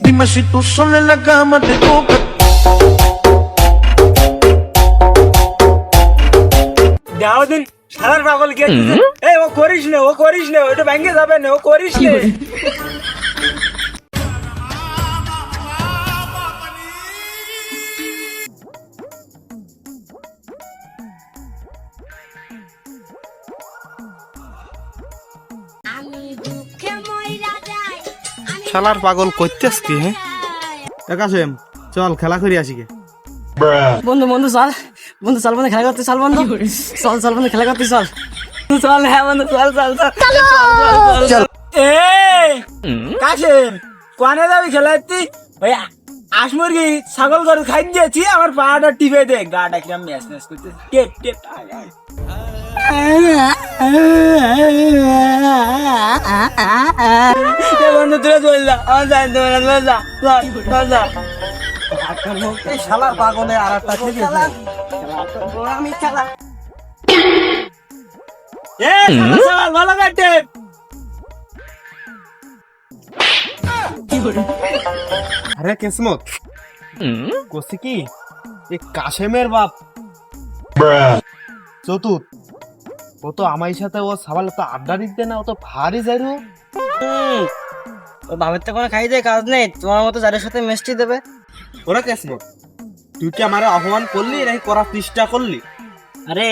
Dime si tú sola en la cama te toca. দাউদিন সারার পাগল কে এই ও করিস না ওটা ভেঙে যাবে না ও করিস না শালার পাগল করতেস কি? হ্যাঁ কাসেম চল খেলা করি আসি গে। বন্ধু চল বন্ধু খেলা করতে চল বন্ধু চল বন্ধু খেলা করতে চল চল হ্যাঁ বন্ধু চল এ কাশেম কোনে যাবি খেলাতে ওই আস মুরগি ছাগল গরু খাই দিয়েছি আমার পাটা টিপে দে গাটা কিরম ম্যাচ করতে টেপ টেপ বন্ধু তুলে চল যা আমার যাই যা শালার পাগলে আর একটা আমি খেলা এ ছাগল ভালো কাটে আরে কিসমত কসি কি এই কাশেমের বাপ চতুর্থ ও তো আমার সাথে ও সবাল তো আড্ডা দিতে না, ও তো ভারী যাই রো। ও বাবার তো কোনো খাই দেয় কাজ নেই, তোমার মতো যাদের সাথে মিষ্টি দেবে। ওরা কিসমত তুই কি আমার অপমান করলি নাকি করার চেষ্টা করলি? আরে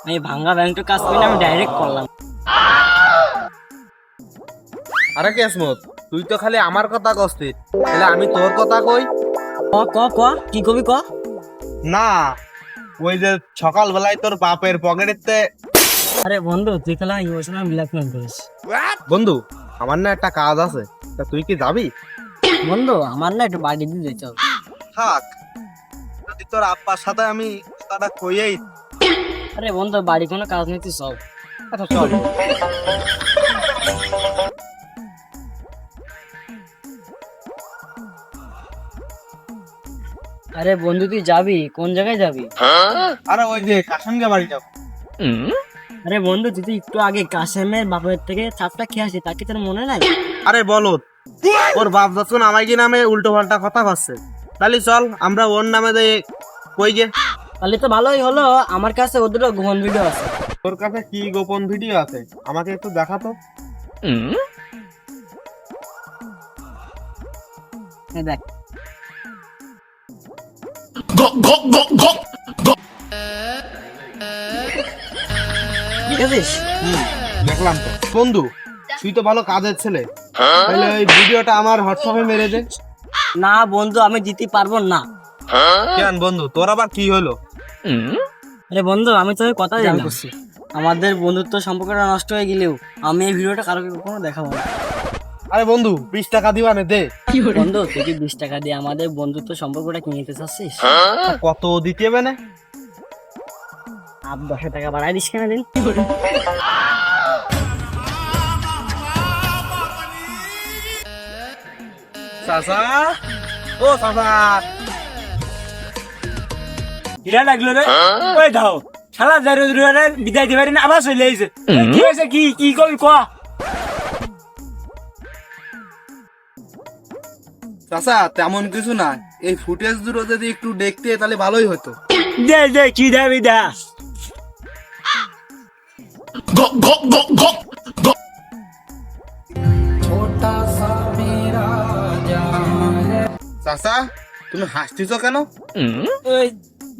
আমি ভাঙ্গা ব্যাংকটা কাজ করি না, আমি ডাইরেক্ট করলাম। আরে কিসমত তুই তো খালি আমার কথা কস্তি, তাহলে আমি তোর কথা কই। ক কি কবি ক না ওই যে সকাল বেলায় তোর বাপের পকেটেতে। আরে বন্ধু তুই খেলা ইমোশনাল ব্ল্যাকমেল করিস। আমার না একটা কাজ আছে, তা তুই কি যাবি? বন্ধু আমার না একটু বাড়ি দিয়ে যেতে হবে। থাক, যদি তোর আব্বার সাথে আমি কথাটা কইয়েই। আরে বন্ধু বাড়ি কোনো কাজ নেই, তুই সব। আচ্ছা চল। আরে বন্ধু তুই যাবি কোন জায়গায় যাবি? আরে ওই যে কাশনগা বাড়ি যাবো। আরে বন্ধু তুই তো একটু আগে কাশেমের বাপের থেকে চাপটা খেয়ে আসি, তাকে তোর মনে নাই? আরে বলো, ওর বাপ যখন আমায় কি নামে উল্টো পাল্টা কথা ভাবছে, তাহলে চল আমরা ওর নামে দিয়ে কই গে। তাহলে তো ভালোই হলো, আমার কাছে ওদের গোপন ভিডিও আছে। তোর কাছে কি গোপন ভিডিও আছে আমাকে একটু দেখাতো। দেখ দেখলাম তো। বন্ধু তুই তো ভালো কাজের ছেলে, তাহলে ওই ভিডিওটা আমার হোয়াটসঅ্যাপে মেরে দে। না বন্ধু আমি দিতে পারবো না। কেন বন্ধু তোর আবার কি হলো? আরে বন্ধু আমি তোকে কথা জানি, আমাদের বন্ধুত্ব সম্পর্কটা নষ্ট হয়ে গেলেও আমি এই ভিডিওটা কারোকে কখনো দেখাবো না। আরে বন্ধু 20 টাকা দিবা না দে। বন্ধু তুই কি 20 টাকা দিয়ে আমাদের বন্ধুত্ব সম্পর্কটা কিনে নিতে চাচ্ছিস? কত দিতে হবে না? আপ 10 টাকা বাড়াই দিস কেন দিন? চাচা, ও চাচা, কিরা লাগলো রে ওই দাও শালা জারু রে বিদায় দিবারি না আবার চলে আইছে কি হইছে কি কবি ক চাচা তেমন কিছু না, এই ফুটেজ দুটো যদি একটু দেখতে তাহলে ভালোই হতো। দে কি দাবি দা চাচা তুমি হাসতেছ কেন? ওই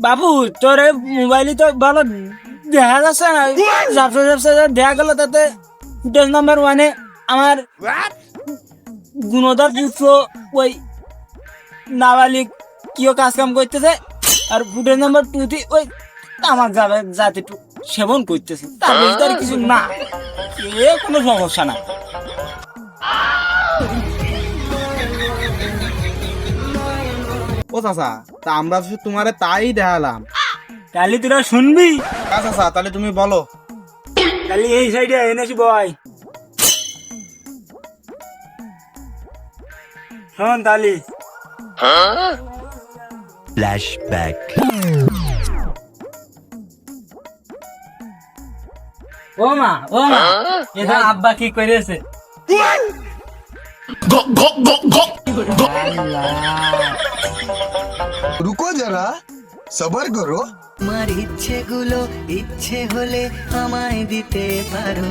বাবু তোর মোবাইলে তো ভালো দেখা যাচ্ছে না, ঝাপসা দেখা গেল তাতে ফুটেজ নাম্বার 1 আমার গুণধর পুত্র ওই নাবালিক কিও কাজ কাম করতেছে, আর ফুটেজ নাম্বার 2 ওই আমার জাতি সেবন করতেছে, তার বেশি আর কিছু না, এ কোনো সমস্যা না। ও চাচা তা আমরা তো তোমারে তাই দেখালাম, তাহলে তোরা শুনবি? চাচা তাহলে তুমি বলো। তাহলে এই সাইডে এনেছি বয় শোন তালি। Flashback. ও মা এটা আব্বা কি করেছে? रुको जरा सबर करो আমার ইচ্ছেগুলো ইচ্ছে হলে আমায় দিতে পারো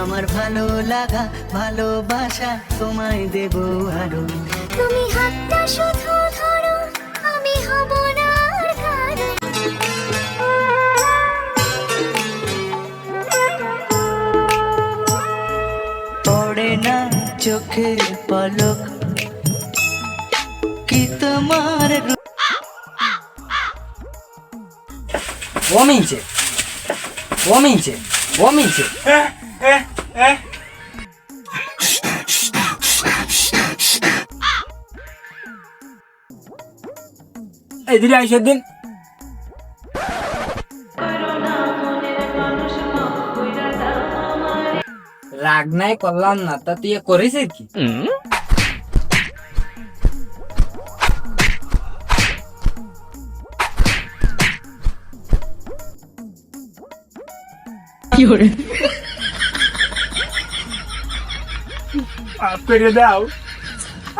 আমার ভালো লাগা ভালোবাসা তোমায় দেব আরো তুমি হাতটা শুধু ধরো আমি হব না আর কারো পড়ে না চোখের পলক কি তোমার ও মিনছে এই দিদি আইসের দিন রাগ নাই করলাম না তা তুই করেছিস কি মাফ করে দাও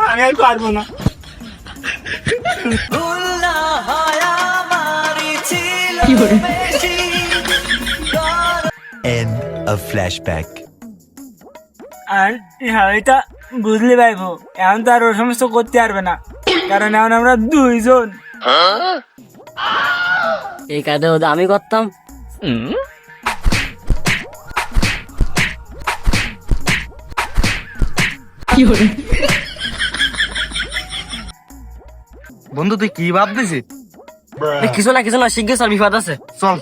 আমি আর পারবো না ভুল না হয় আমারই ছিল বেশি End of flashback. আর এটা বুঝলি ভাইবো এখন তো আর ও সমস্ত করতে পারবে না কারণ এখন আমরা দুইজন এই কাজটা যদি আমি করতাম বন্ধু তুই কি ভাবতেছিস? কিছু না শিখে স্যার বিপদ আছে চল।